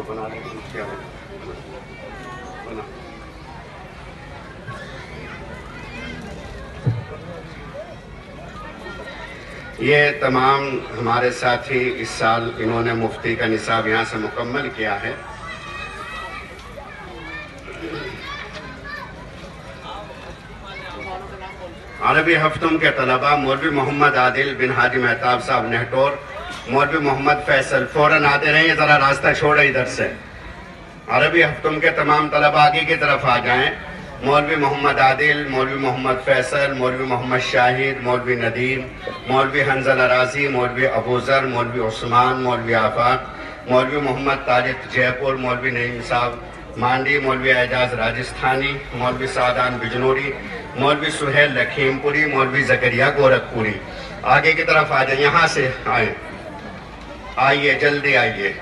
बना लेंगे क्या बना। ये तमाम हमारे साथी इस साल इन्होंने मुफ्ती का निसाब यहाँ से मुकम्मल किया है। अरबी हफ्तुम के तलबा मौलवी मोहम्मद आदिल बिन हाजी मेहताब साहब नेहटोर, मौलवी मोहम्मद फैसल फौरन आते रहें, जरा रास्ता छोड़े इधर से। अरबी हफ्तुम के तमाम तलबा आगे की तरफ आ जाएं। मौलवी मोहम्मद आदिल, मौलवी मोहम्मद फैसल, मौलवी मोहम्मद शाहिद, मौलवी नदीम, मौलवी हंजल अराजी, मौलवी अबूजर, मौलवी उस्मान, मौलवी आफाक, मौलवी मोहम्मद तारिक जयपुर, मौलवी नईम साहब मांडी, मौलवी एजाज राजस्थानी, मौलवी सादान बिजनौरी, मौलवी सुहेल लखीमपुरी, मौलवी जकरिया गोरखपुरी। आगे की तरफ आ जाए, यहाँ से आए, आइए जल्दी आइए।